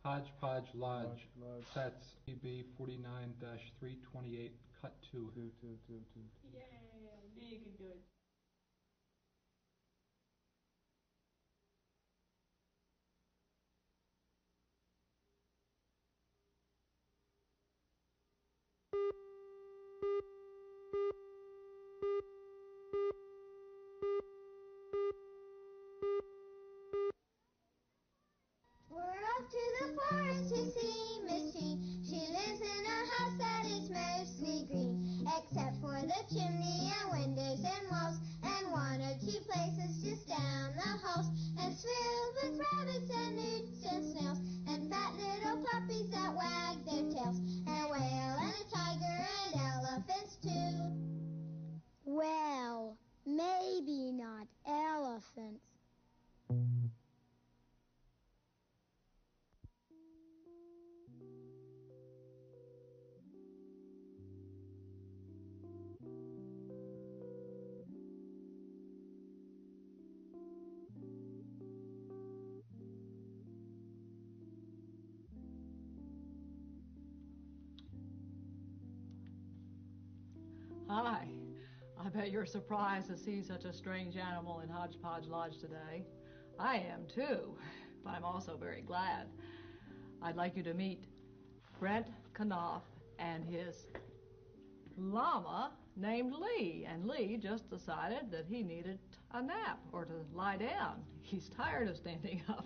Hodgepodge Lodge, Hodge Lodge. sets EB 49-328, cut 2. Yeah, I knew you could do it. We're off to the forest to see Miss Tree. She lives in a house that is mostly green, except for the chimney and windows and walls, and one or two places just down the halls, and it's filled with rabbits and newts and snails, and fat little puppies that wag their tails, and a whale and a tiger and elephants too. Well, maybe not elephants. Hi. I bet you're surprised to see such a strange animal in Hodgepodge Lodge today. I am too, but I'm also very glad. I'd like you to meet Brent Knopf and his llama named Lee. And Lee just decided that he needed a nap or to lie down. He's tired of standing up.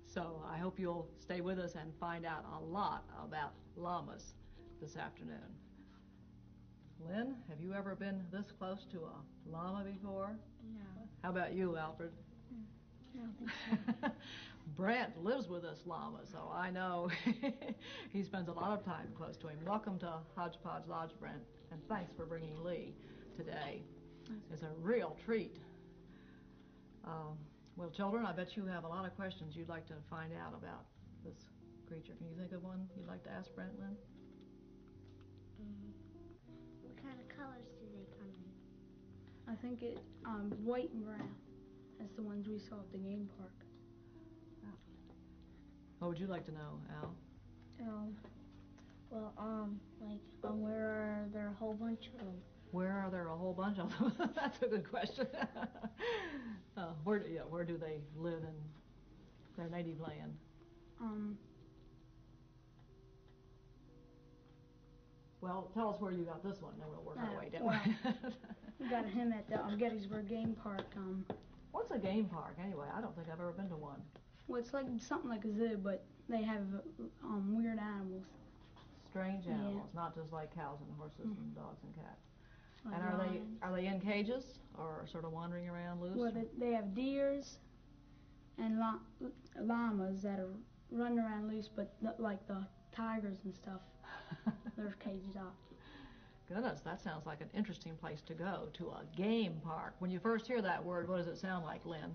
So I hope you'll stay with us and find out a lot about llamas this afternoon. Lynn, have you ever been this close to a llama before? No. How about you, Alfred? I don't think so. Brent lives with this llama, so I know he spends a lot of time close to him. Welcome to Hodgepodge Lodge, Brent, and thanks for bringing Lee today. It's a real treat. Well, children, I bet you have a lot of questions you'd like to find out about this creature. Can you think of one you'd like to ask Brent, Lynn? What kind of colors do they come in? I think it white and brown. That's the ones we saw at the game park. What would you like to know, Al? Where are there a whole bunch of them? Where are there a whole bunch of them? That's a good question. Where do they live in their native land? Well, tell us where you got this one, then we'll work our way down. We got him at the Gettysburg Game Park. What's a game park, anyway? I don't think I've ever been to one. Well, it's like something like a zoo, but they have weird animals. Strange animals, not just like cows and horses and dogs and cats. Like and are they in cages or sort of wandering around loose? Well, they have deers and llamas that are running around loose, but like the tigers and stuff, they're caged up. Goodness, that sounds like an interesting place to go, to a game park. When you first hear that word, what does it sound like, Lynn?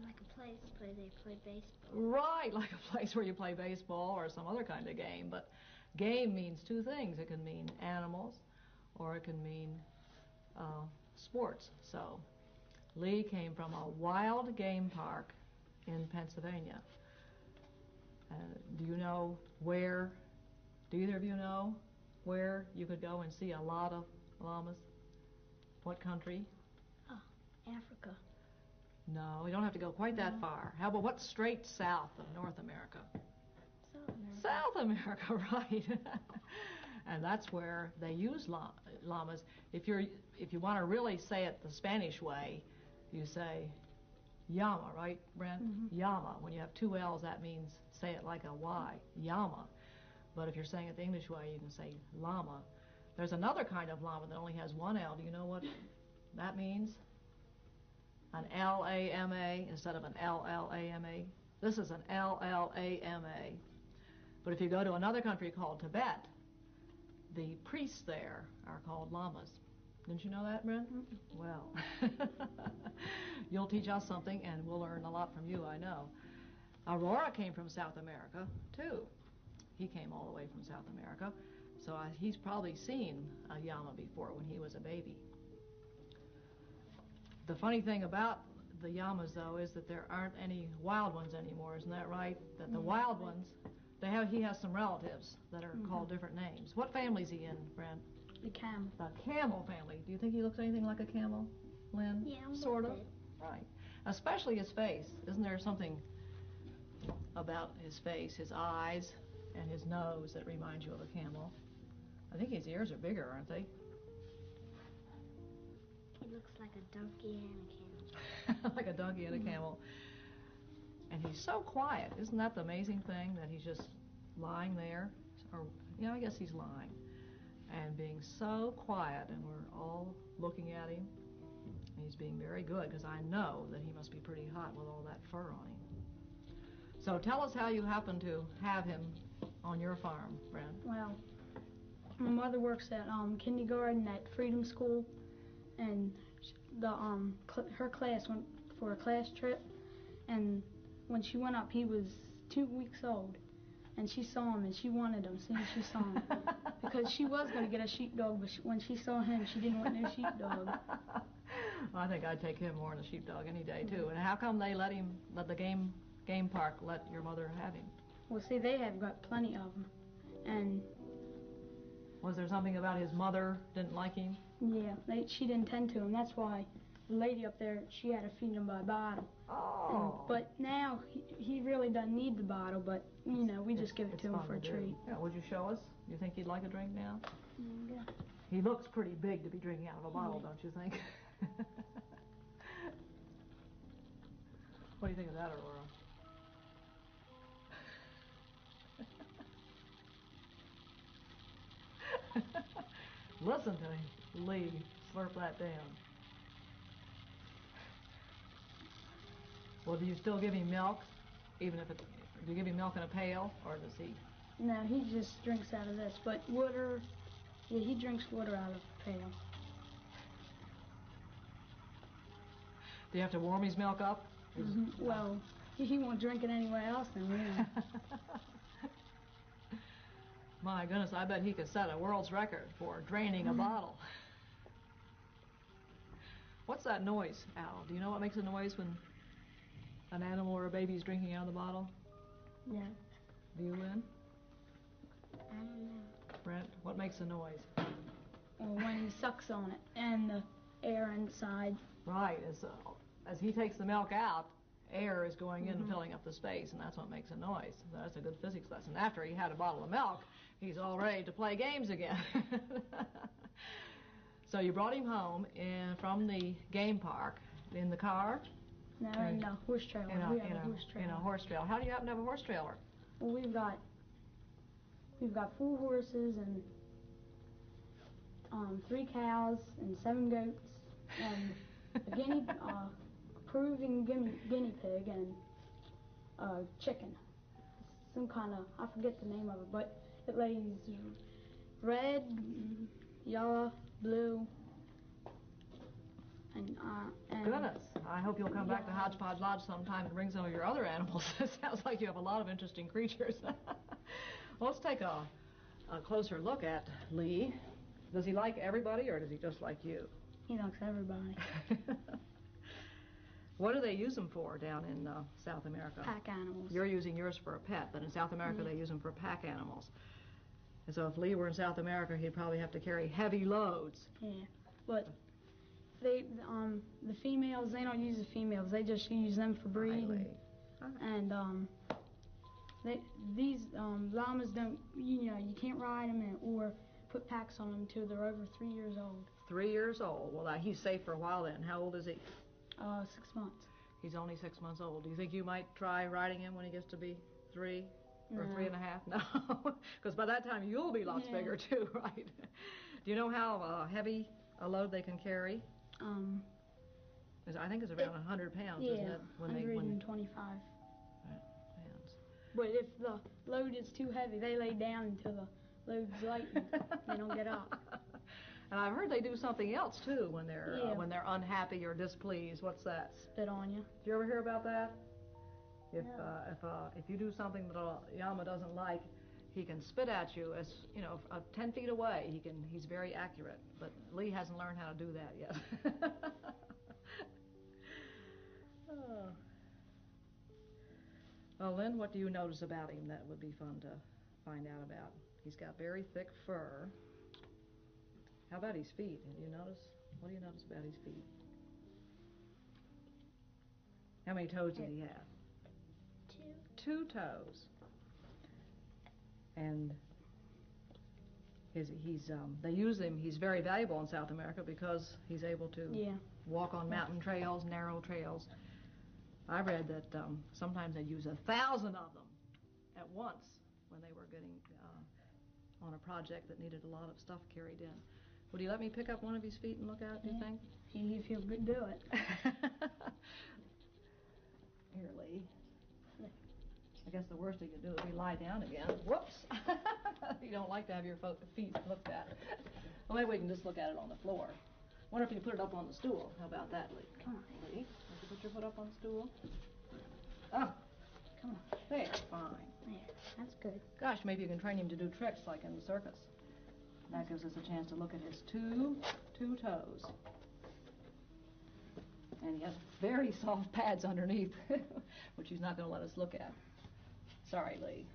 Like a place where they play baseball. Right, like a place where you play baseball or some other kind of game. But game means two things. It can mean animals or it can mean sports. So Lee came from a wild game park in Pennsylvania. Do you know where, do either of you know where you could go and see a lot of llamas? What country? Oh, Africa. No, we don't have to go quite that far. How about what's straight south of North America? South America. South America, right. And that's where they use llamas. If you want to really say it the Spanish way, you say llama, right, Brent? Mm-hmm. Llama. When you have two L's, that means say it like a Y, llama. But if you're saying it the English way, you can say llama. There's another kind of llama that only has one L. Do you know what that means? An L-A-M-A instead of an L-L-A-M-A. This is an L-L-A-M-A. But if you go to another country called Tibet, the priests there are called llamas. Didn't you know that, Brent? Mm-hmm. Well, you'll teach us something and we'll learn a lot from you, I know. Aurora came from South America, too. He came all the way from South America. So he's probably seen a llama before when he was a baby. The funny thing about the llamas, though, is that there aren't any wild ones anymore. Isn't that right? That the wild ones, he has some relatives that are called different names. What family's he in, Brent? The camel. The camel family. Do you think he looks anything like a camel, Lynn? Yeah, sort of. Right. Especially his face. Isn't there something about his face, his eyes, and his nose that reminds you of a camel? I think his ears are bigger, aren't they? He looks like a donkey and a camel. Like a donkey and a camel. And he's so quiet. Isn't that the amazing thing, that he's just lying there? Or, I guess he's lying. And being so quiet, and we're all looking at him. And he's being very good, because I know that he must be pretty hot with all that fur on him. So tell us how you happen to have him on your farm, Brent. Well, my mother works at kindergarten at Freedom School, and her class went for a class trip, and when she went up, he was 2 weeks old, and she saw him, and she wanted him as soon as she saw him, because she was going to get a sheepdog, but when she saw him, she didn't want no sheepdog. I think I'd take him more than a sheepdog any day, too. And how come they let the game park let your mother have him? Well, see, they have got plenty of them, and... Was there something about his mother didn't like him? Yeah, she didn't tend to him. That's why the lady up there, she had to feed him by bottle. Oh. But now, he really doesn't need the bottle, but, we just give it to him for a treat. Yeah, would you show us? You think he'd like a drink now? Yeah. He looks pretty big to be drinking out of a bottle, don't you think? What do you think of that, Aurora? Listen to Lee slurp that down. Well, do you still give him milk? Even if do you give him milk in a pail, or does he? No, he just drinks out of this. But water, he drinks water out of a pail. Do you have to warm his milk up? Well, he won't drink it anywhere else than me. My goodness, I bet he could set a world's record for draining a bottle. What's that noise, Al? Do you know what makes a noise when an animal or a baby's drinking out of the bottle? Yeah. Do you, Lynn? I don't know. Brent, what makes a noise? Well, when he sucks on it and the air inside. Right, as he takes the milk out, air is going in and filling up the space, and that's what makes a noise. That's a good physics lesson. After he had a bottle of milk, he's all ready to play games again. So you brought him home from the game park in the car? No, in a horse trailer. We have a horse trailer. In a horse trailer. How do you happen to have a horse trailer? Well, we've got 4 horses and 3 cows and 7 goats and a Peruvian guinea pig and a chicken. Some kind of, I forget the name of it, but it lays red, yellow, blue, and Goodness, I hope you'll come back to Hodge Podge Lodge sometime and bring some of your other animals. It sounds like you have a lot of interesting creatures. Well, let's take a closer look at Lee. Does he like everybody, or does he just like you? he likes everybody. What do they use them for down in South America? Pack animals. You're using yours for a pet, but in South America they use them for pack animals. And so if Lee were in South America, he'd probably have to carry heavy loads. Yeah, but the females, they don't use the females. They just use them for breeding. And these llamas don't, you can't ride them or put packs on them until they're over 3 years old. 3 years old. Well, he's safe for a while then. How old is he? 6 months. He's only 6 months old. Do you think you might try riding him when he gets to be 3 or No. 3 1/2? No, because by that time you'll be lots bigger too, right? Do you know how heavy a load they can carry? I think it's around 100 pounds, isn't it? 125. Pounds. But if the load is too heavy, they lay down until the load's light and they don't get up. And I've heard they do something else too when they're unhappy or displeased. What's that? Spit on you. Did you ever hear about that? If you do something that a llama doesn't like, he can spit at you 10 feet away. He's very accurate, but Lee hasn't learned how to do that yet. Oh. Well, Lynn, what do you notice about him that would be fun to find out about? He's got very thick fur. How about his feet? Have you noticed? What do you notice about his feet? How many toes does he have? 2 toes. And they use him. He's very valuable in South America because he's able to walk on mountain trails, narrow trails. I read that sometimes they use 1,000 of them at once when they were getting on a project that needed a lot of stuff carried in. Would you let me pick up one of his feet and look at it, do you think? If you could do it. Here, Lee. I guess the worst thing you do is we lie down again. Whoops! You don't like to have your feet looked at. Well, maybe we can just look at it on the floor. Wonder if you put it up on the stool. How about that, Lee? Come on. Lee, would you put your foot up on the stool? Oh, Come on. there, fine. There. That's good. Gosh, maybe you can train him to do tricks like in the circus. That gives us a chance to look at his two toes. And he has very soft pads underneath, which he's not going to let us look at. Sorry, Lee.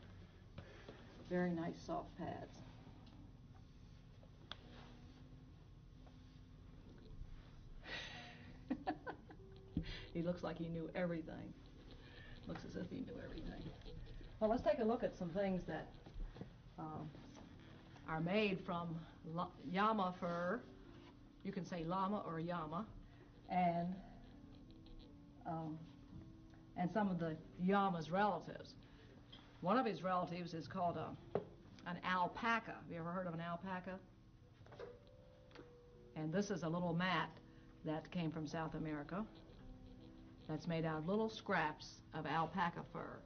Very nice soft pads. He looks like he knew everything. Looks as if he knew everything. Well, let's take a look at some things that are made from llama fur. You can say llama or llama. And some of the llama's relatives. One of his relatives is called an alpaca. Have you ever heard of an alpaca? And this is a little mat that came from South America that's made out of little scraps of alpaca fur.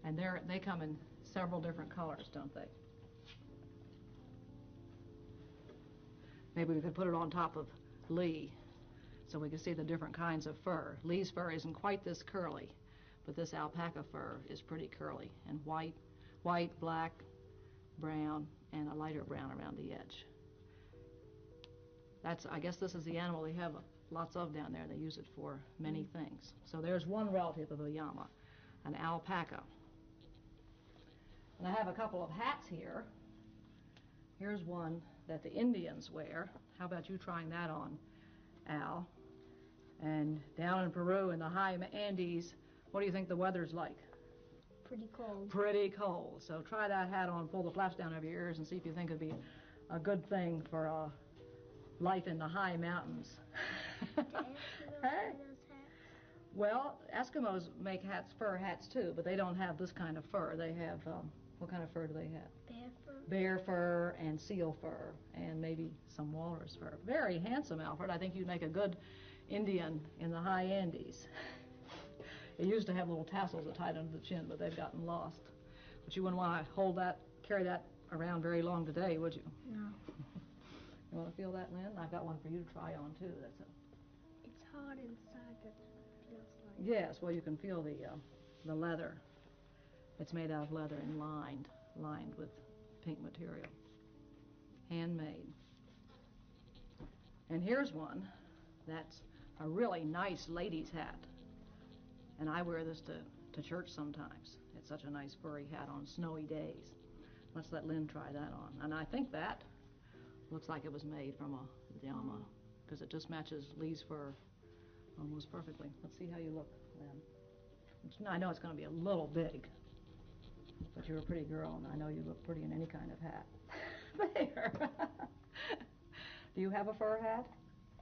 And they come in several different colors, don't they? Maybe we could put it on top of Lee so we can see the different kinds of fur. Lee's fur isn't quite this curly, but this alpaca fur is pretty curly and white, black, brown, and a lighter brown around the edge. I guess this is the animal they have lots of down there. They use it for many things. So there's one relative of a llama, an alpaca. And I have a couple of hats here. Here's one that the Indians wear. How about you trying that on, Al? And down in Peru in the high Andes, what do you think the weather's like? Pretty cold. Pretty cold. So try that hat on, pull the flaps down over your ears, and see if you think it'd be a good thing for life in the high mountains. Hey? Well, Eskimos make fur hats too, but they don't have this kind of fur. They have, what kind of fur do they have? Bear fur. Bear fur and seal fur and maybe some walrus fur. Very handsome, Alfred. I think you'd make a good Indian in the high Andes. It used to have little tassels that tied under the chin, but they've gotten lost. But you wouldn't want to carry that around very long today, would you? No. You want to feel that, Lynn? I've got one for you to try on too. It's hard inside, but it feels like. Yes, well, you can feel the leather. It's made out of leather and lined with pink material. Handmade. And here's one that's a really nice lady's hat. And I wear this to church sometimes. It's such a nice furry hat on snowy days. Let's let Lynn try that on. And I think that looks like it was made from a llama because it just matches Lee's fur almost perfectly. Let's see how you look, Lynn. I know it's going to be a little big, but you're a pretty girl, and I know you look pretty in any kind of hat. There. Do you have a fur hat?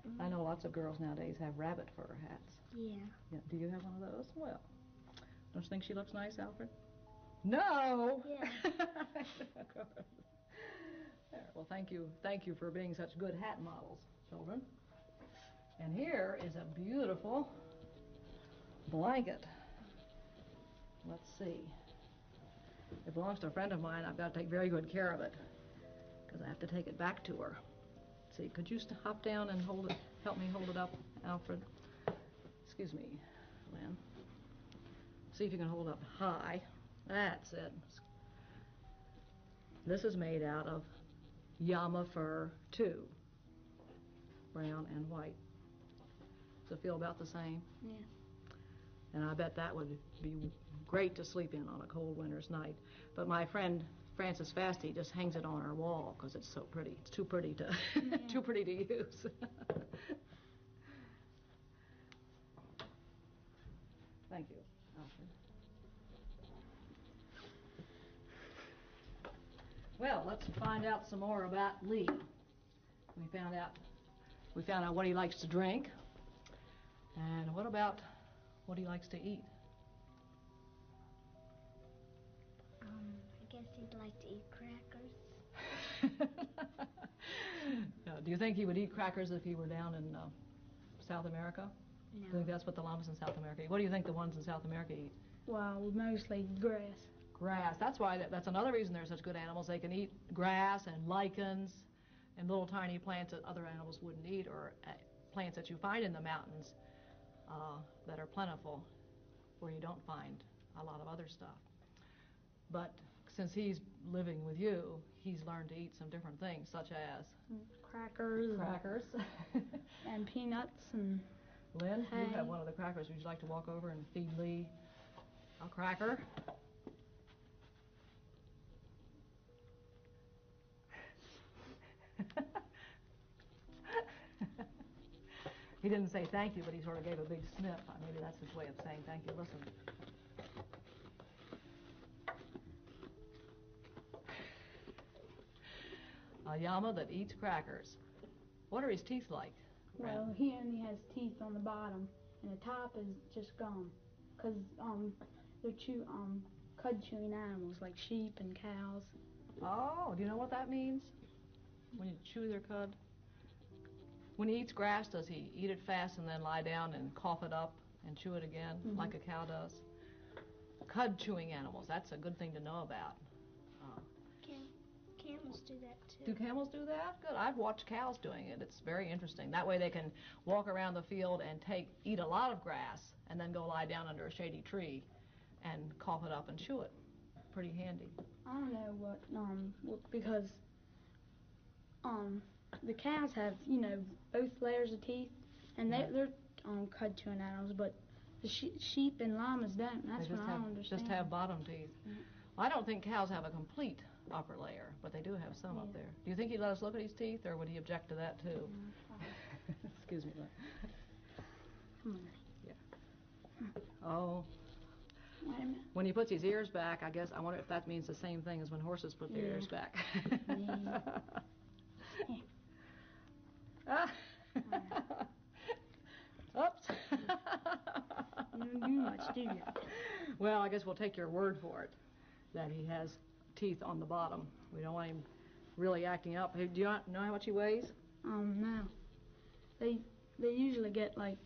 Mm-hmm. I know lots of girls nowadays have rabbit fur hats. Yeah. Do you have one of those? Well, don't you think she looks nice, Alfred? No! Yeah. There. Well, thank you for being such good hat models, children. And here is a beautiful blanket. Let's see. It belongs to a friend of mine. I've got to take very good care of it because I have to take it back to her. See, could you hop down and help me hold it up, Alfred? Excuse me, Lynn. See if you can hold up high. That's it. This is made out of llama fur too, brown and white. Does it feel about the same? Yeah. And I bet that would be great to sleep in on a cold winter's night. But my friend Frances Fasty just hangs it on her wall because it's so pretty. It's too pretty to too pretty to use. Thank you, Alfred. Well, let's find out some more about Lee. We found out what he likes to drink. And what about what he likes to eat? I guess he'd like to eat crackers. Do you think he would eat crackers if he were down in South America? No. Do you think that's what the llamas in South America eat? What do you think the ones in South America eat? Well, mostly grass. Grass. That's why. That's another reason they're such good animals. They can eat grass and lichens and little tiny plants that other animals wouldn't eat, or plants that you find in the mountains that are plentiful, where you don't find a lot of other stuff. But since he's living with you, he's learned to eat some different things, such as Crackers. And peanuts and Lynn, hay. you have one of the crackers. Would you like to walk over and feed Lee a cracker? He didn't say thank you, but he sort of gave a big sniff. Maybe that's his way of saying thank you. Listen. A llama that eats crackers. What are his teeth like? Well, he only has teeth on the bottom, and the top is just gum, because they're cud chewing animals like sheep and cows. Oh, do you know what that means? When you chew their cud? When he eats grass, does he eat it fast and then lie down and cough it up and chew it again, like a cow does? Cud chewing animals, that's a good thing to know about. Camels do that too. Do camels do that? Good. I've watched cows doing it. It's very interesting. That way they can walk around the field and eat a lot of grass and then go lie down under a shady tree and cough it up and chew it. Pretty handy. I don't know because the cows have, both layers of teeth, and they're cud chewing animals, but the sheep and llamas don't. That's what I don't understand. Just have bottom teeth. I don't think cows have a complete upper layer, but they do have some up there. Do you think he'd let us look at his teeth, or would he object to that too? Excuse me. Yeah. Oh. Wait a minute. When he puts his ears back, I wonder if that means the same thing as when horses put their ears back. Oops. You don't do much, do you? Well, I guess we'll take your word for it that he has teeth on the bottom. We don't want him really acting up. Hey, do you know how much he weighs? No. They usually get like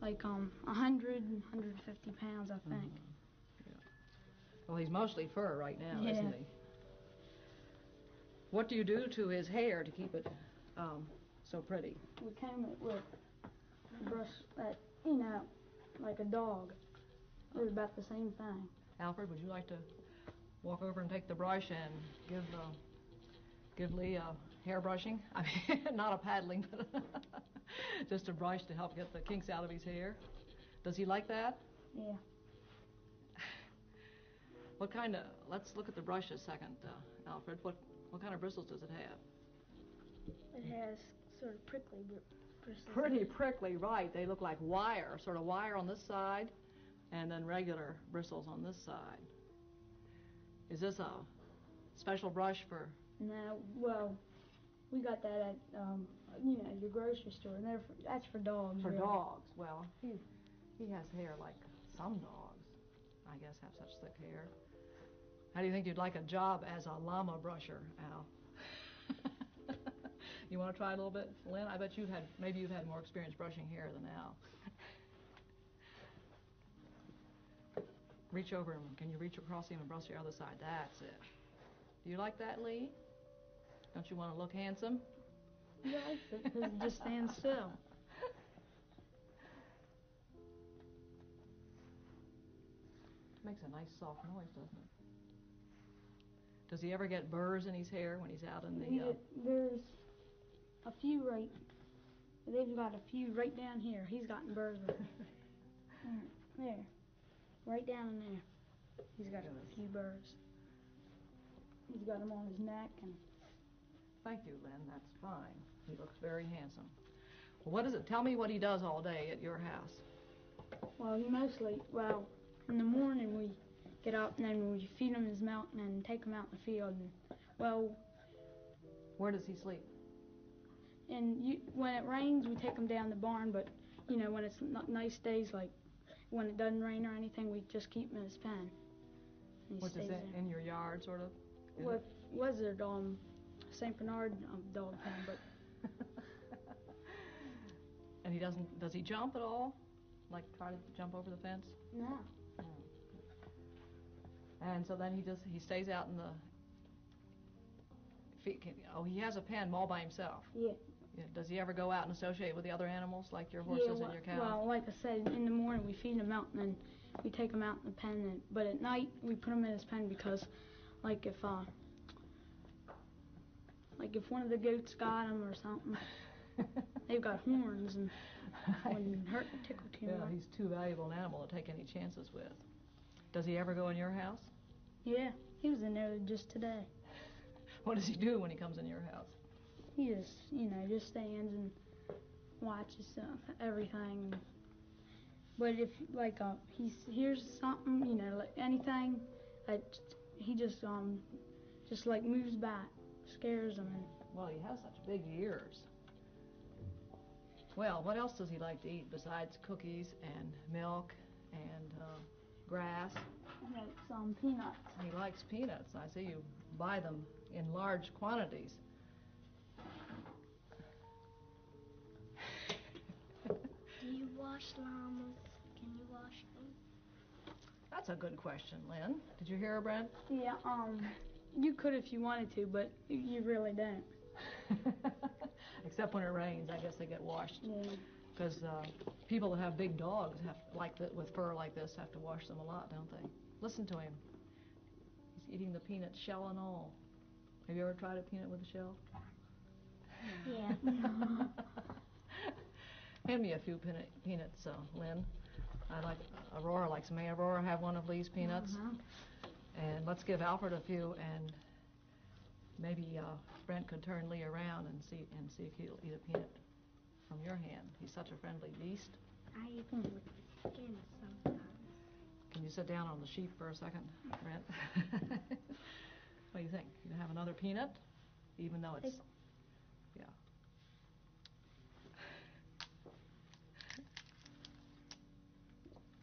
100, 150 pounds, I think. Yeah. Well, he's mostly fur right now, Yeah. isn't he? What do you do to his hair to keep it so pretty? We comb it with a brush that, like a dog. It's about the same thing. Alfred, would you like to walk over and take the brush and give Lee a hair brushing? I mean, not a paddling, but just a brush to help get the kinks out of his hair. Does he like that? Yeah. Let's look at the brush a second, Alfred. What kind of bristles does it have? It has sort of prickly bristles. Pretty prickly, right. They look like wire, sort of wire on this side, and then regular bristles on this side. Is this a special brush for... No, well, we got that at, your grocery store, and that's for dogs. For really. dogs. Well, he has hair like some dogs, I guess, have such thick hair. How do you think you'd like a job as a llama brusher, Al? You want to try a little bit, Lynn? I bet you've had more experience brushing hair than Al. Reach over him. Can you reach across him and brush your other side? That's it. Do you like that, Lee? Don't you want to look handsome? He likes it because it just stands still. Makes a nice soft noise, doesn't it? Does he ever get burrs in his hair when he's out in the... There's a few right They've got a few right down here. He's gotten birds with them. There. Right down in there. He's got a few birds. He's got them on his neck. And Thank you, Lynn. That's fine. He looks very handsome. Well, what is it? Tell me what he does all day at your house. well, he mostly, in the morning we get up and then we feed him his milk and then take him out in the field. And, Where does he sleep? when it rains, we take him down the barn. But when it's not nice days, like when it doesn't rain or anything, we just keep him in his pen. And he Which is stays there. in your yard, sort of? With Wizard St. Bernard dog pen, but And he doesn't, does he jump at all? Like try to jump over the fence? no. And so then he stays out in the, he has a pen all by himself. Yeah. Does he ever go out and associate with the other animals, like your horses and your cows? Well, like I said, in the morning we feed him out and then we take him out in the pen. But at night we put him in his pen because, like if one of the goats got him or something, they've got horns and wouldn't hurt to tickle too much. Yeah, he's too valuable an animal to take any chances with. Does he ever go in your house? Yeah, he was in there just today. What does he do when he comes in your house? He just stands and watches everything. But if he hears something, like anything, he just like moves back, scares him. Well, he has such big ears. Well, what else does he like to eat besides cookies and milk and grass? He likes peanuts. He likes peanuts. I see you buy them in large quantities. Do you wash llamas? Can you wash them? That's a good question, Lynn. Did you hear her, Brent? Yeah, you could if you wanted to, but you really don't. Except when it rains, I guess they get washed. Yeah. Because people that have big dogs with fur like this have to wash them a lot, don't they? Listen to him. He's eating the peanut shell and all. Have you ever tried a peanut with a shell? Yeah. Hand me a few peanuts, Lynn. Aurora likes them. May Aurora have one of Lee's peanuts? And let's give Alfred a few, and maybe Brent could turn Lee around and see if he'll eat a peanut from your hand. He's such a friendly beast. I eat them with the skin sometimes. Can you sit down on the sheep for a second, Brent? What do you think? You have another peanut? Even though it's... Yeah.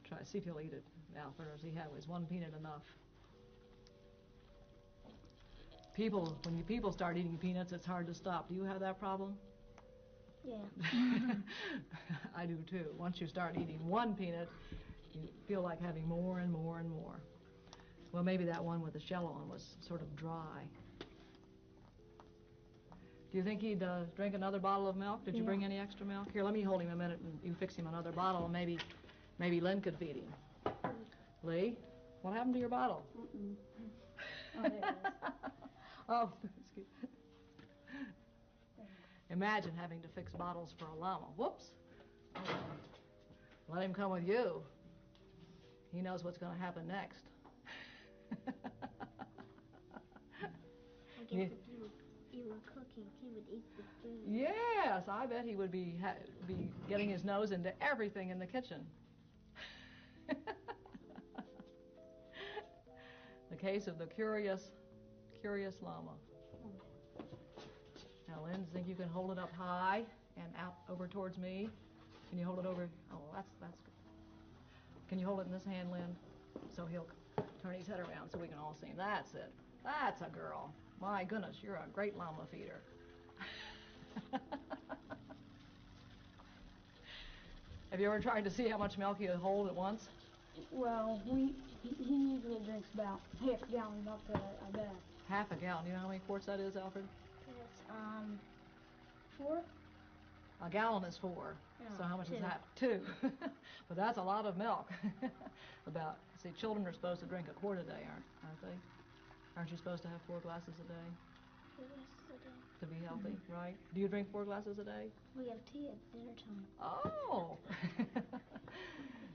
Try to see if he'll eat it, Alfred, or is one peanut enough? When people start eating peanuts, it's hard to stop. Do you have that problem? Yeah. I do too. Once you start eating one peanut, you feel like having more and more and more. Well, maybe that one with the shell on was sort of dry. Do you think he'd drink another bottle of milk? Did you bring any extra milk? Here, let me hold him a minute and you fix him another bottle, and maybe Lynn could feed him. Lee, what happened to your bottle? Oh, there it is. Oh, excuse me. Imagine having to fix bottles for a llama. Whoops. Oh, let him come with you. He knows what's going to happen next. I guess if you were cooking, he would eat the food. Yes, I bet he would be getting his nose into everything in the kitchen. The case of the curious llama. Now, Lynn, do you think you can hold it up high and out over towards me? Can you hold it over? Oh, that's good. Can you hold it in this hand, Lynn? So he'll turn his head around so we can all see him. That's it. That's a girl. My goodness, you're a great llama feeder. Have you ever tried to see how much milk he'll hold at once? Well, he usually drinks about half a gallon up there, I bet. Half a gallon. You know how many quarts that is, Alfred? It's 4? A gallon is 4. Yeah, So how much 2. is that? 2. But that's a lot of milk. Children are supposed to drink a quart a day, aren't they? Aren't you supposed to have 4 glasses a day? 4 glasses a day. to be healthy, right? Do you drink 4 glasses a day? We have tea at dinner time. Oh!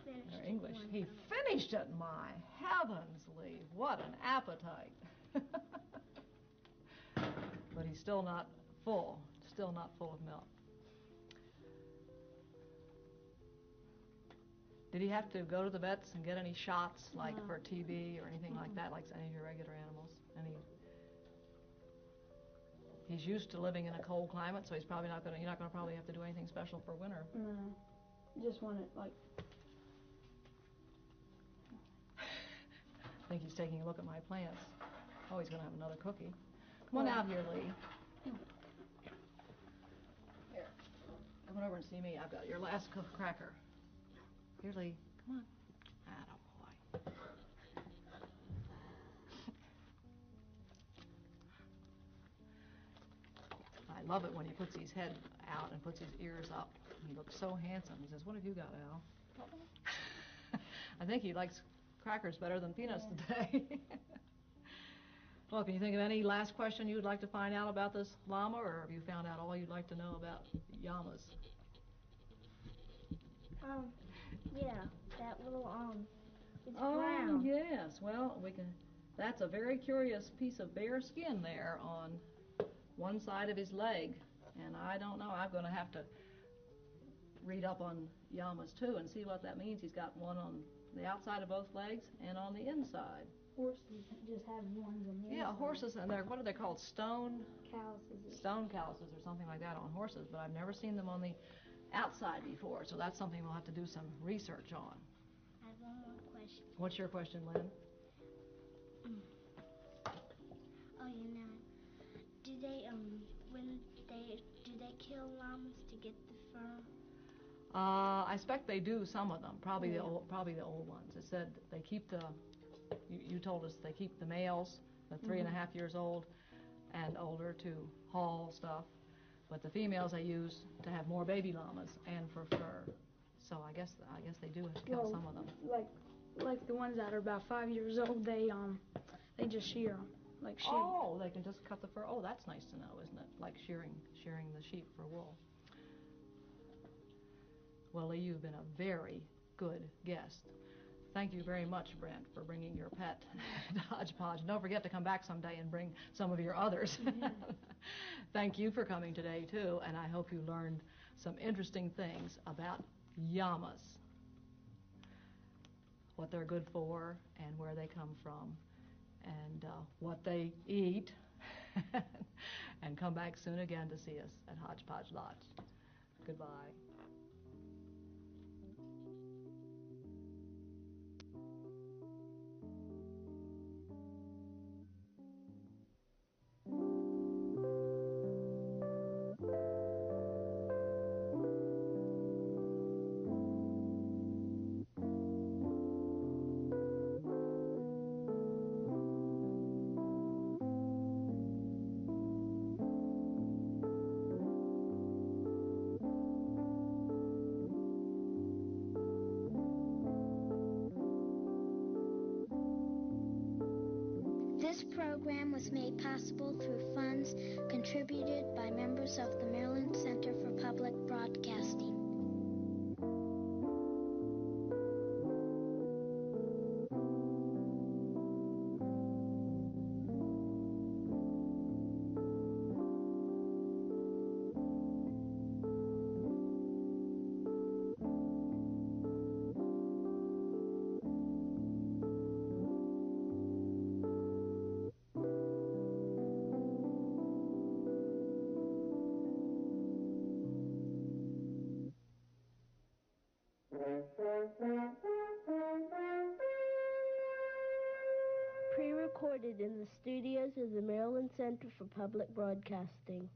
Finished Your it English. one He time. finished it, my heavens, Lee. What an appetite. But he's still not full of milk. Did he have to go to the vets and get any shots, like No. for TB or anything like that, like any of your regular animals? He's used to living in a cold climate, so you're not gonna probably have to do anything special for winter. No, just want it like. I think he's taking a look at my plants. Oh, he's gonna have another cookie. Come on out here, Lee. Here, come on over and see me. I've got your last cracker. Here, Lee. Come on. Attaboy. I love it when he puts his head out and puts his ears up. He looks so handsome. He says, "What have you got, Al?" I think he likes crackers better than peanuts today. Well, can you think of any last question you'd like to find out about this llama, or have you found out all you'd like to know about llamas? Yeah, that little, it's Oh, brown. yes. Well, that's a very curious piece of bare skin there on one side of his leg. And I don't know, I'm going to have to read up on llamas too and see what that means. He's got one on the outside of both legs and on the inside. Horses just have ones on the Yeah, inside. horses, and what are they called? Stone Calluses. calluses or something like that on horses, but I've never seen them on the outside before, so that's something we'll have to do some research on. I have one more question. What's your question, Lynn? Oh, do they kill llamas to get the fur? I expect they do, some of them, probably the old ones. It said they keep you told us they keep the males, the 3.5 years old and older, to haul stuff, but the females they use to have more baby llamas and for fur. So I guess they do kill some of them. Like the ones that are about 5 years old, they just shear them, like sheep. Oh, they can just cut the fur. Oh, that's nice to know, isn't it? Like shearing the sheep for wool. Well, Lee, you've been a very good guest. Thank you very much, Brent, for bringing your pet to Hodge Podge. Don't forget to come back someday and bring some of your others. Thank you for coming today, too, and I hope you learned some interesting things about llamas, what they're good for and where they come from, and what they eat. And come back soon again to see us at Hodge Podge Lodge. Goodbye. This program was made possible through funds contributed by members of the Maryland Center for Public Broadcasting. Pre-recorded in the studios of the Maryland Center for Public Broadcasting.